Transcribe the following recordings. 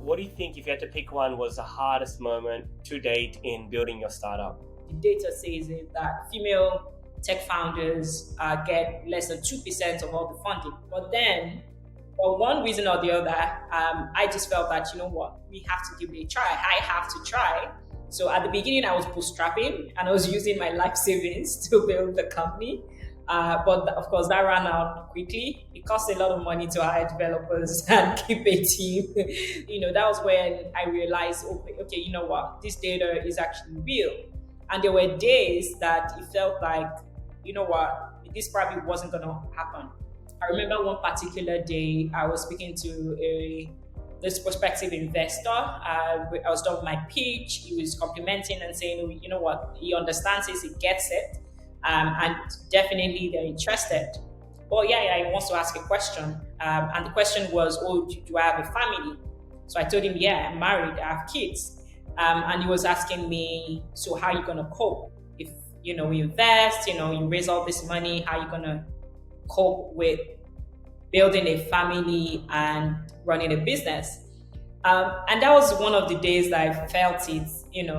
what do you think, if you had to pick one, was the hardest moment to date in building your startup? The data says it that female tech founders get less than 2% of all the funding. But then, for one reason or the other, I just felt that, you know what, we have to give it a try. I have to try. So at the beginning, I was bootstrapping and I was using my life savings to build the company. But of course, that ran out quickly. It cost a lot of money to hire developers and keep a team. That was when I realized, okay, you know what, this data is actually real. And there were days that it felt like, you know what, this probably wasn't going to happen. I remember one particular day I was speaking to this prospective investor. I was done with my pitch. He was complimenting and saying, you know what, he understands this, he gets it. And definitely they're interested. But he wants to ask a question. And the question was, do I have a family? So I told him, yeah, I'm married, I have kids. And he was asking me, so how are you going to cope? If, you invest, you raise all this money, how are you going to cope with building a family and running a business? And that was one of the days that I felt it, and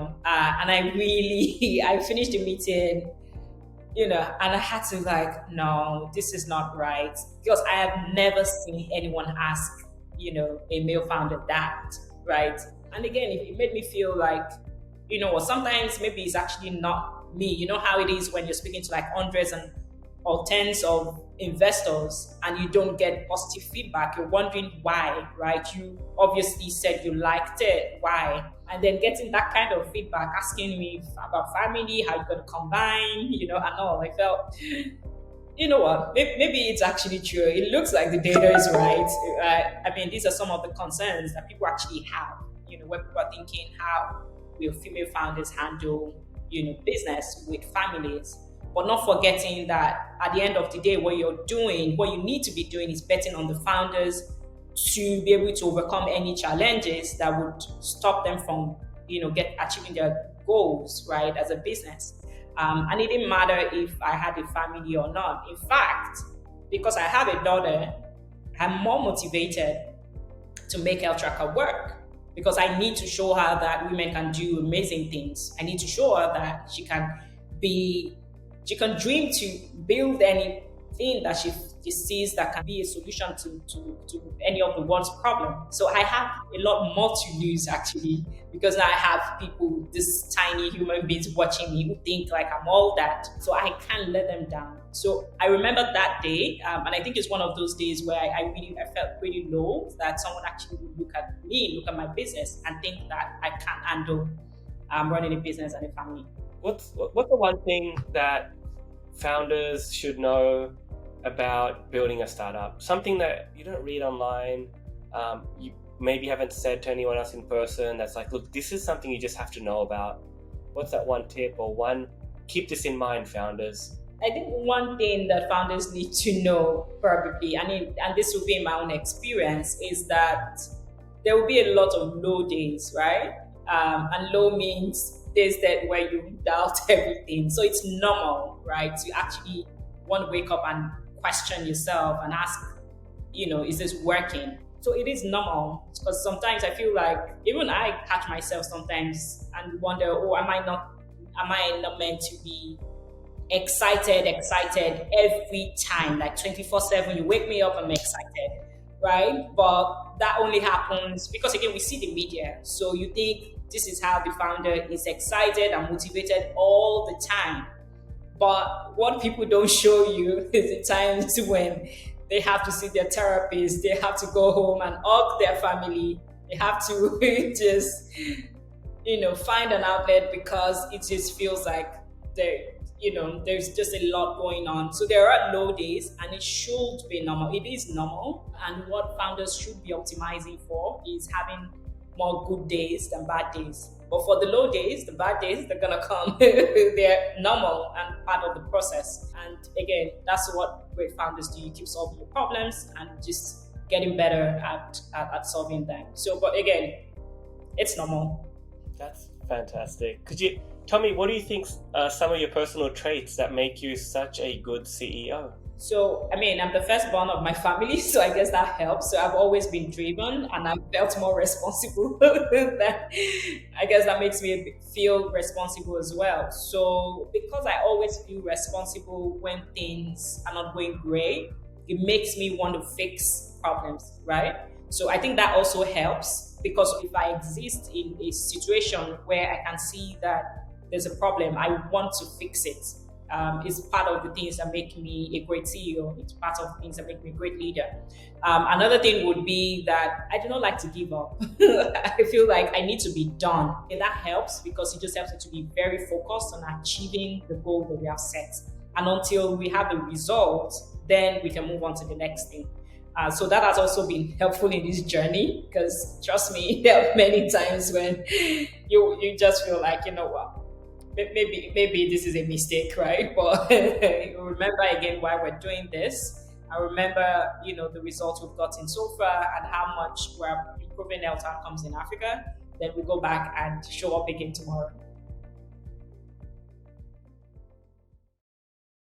I finished the meeting, and I had to no, this is not right. Because I have never seen anyone ask, a male founder that, right? And again, it made me feel like, sometimes maybe it's actually not me. You know how it is when you're speaking to hundreds or tens of investors and you don't get positive feedback. You're wondering why, right? You obviously said you liked it. Why? And then getting that kind of feedback, asking me about family, how you're going to combine, and all. I felt, you know what, maybe it's actually true. It looks like the data is right. These are some of the concerns that people actually have, when people are thinking, how will female founders handle, business with families? But not forgetting that at the end of the day, what you need to be doing is betting on the founders to be able to overcome any challenges that would stop them from, achieving their goals, right, as a business. And it didn't matter if I had a family or not. In fact, because I have a daughter, I'm more motivated to make Healthtracka work because I need to show her that women can do amazing things. I need to show her that she can dream to build anything that she sees that can be a solution to any of the world's problems. So I have a lot more to lose actually, because now I have people, these tiny human beings watching me who think like I'm all that. So I can't let them down. So I remember that day, and I think it's one of those days where I felt pretty low that someone actually would look at my business and think that I can't handle running a business and a family. What's the one thing that founders should know about building a startup? Something that you don't read online, you maybe haven't said to anyone else in person, that's like, look, this is something you just have to know about. What's that one tip or keep this in mind, founders? I think one thing that founders need to know probably, and this will be in my own experience, is that there will be a lot of low days, right? And low means days where you doubt everything. So it's normal, right? To actually want to wake up and question yourself and ask, is this working? So it is normal, because sometimes I feel like even I catch myself sometimes and wonder, am I not meant to be excited every time, like 24/7? You wake me up, I'm excited, right? But that only happens because, again, we see the media. So you think this is how the founder is excited and motivated all the time. But what people don't show you is the times when they have to see their therapist, they have to go home and hug their family, they have to just, find an outlet because it just feels like there's just a lot going on. So there are low days, and it should be normal. It is normal. And what founders should be optimizing for is having more good days than bad days. But for the low days, the bad days, they're gonna come. They're normal and part of the process. And again, that's what great founders do. You keep solving your problems and just getting better at solving them. So, but again, it's normal. That's fantastic. Could you tell me, what do you think are some of your personal traits that make you such a good CEO? So, I mean, I'm the firstborn of my family, so I guess that helps. So I've always been driven and I've felt more responsible. I guess that makes me feel responsible as well. So, because I always feel responsible when things are not going great, it makes me want to fix problems, right? So, I think that also helps because if I exist in a situation where I can see that there's a problem, I want to fix it. Is part of the things that make me a great CEO. It's part of the things that make me a great leader. Another thing would be that I do not like to give up. I feel like I need to be done. And that helps because it just helps me to be very focused on achieving the goal that we have set. And until we have the result, then we can move on to the next thing. So that has also been helpful in this journey because trust me, there are many times when you just feel like, you know what, maybe this is a mistake, right? But remember again why we're doing this. I remember, the results we've gotten so far and how much we're improving health outcomes in Africa. Then we go back and show up again tomorrow.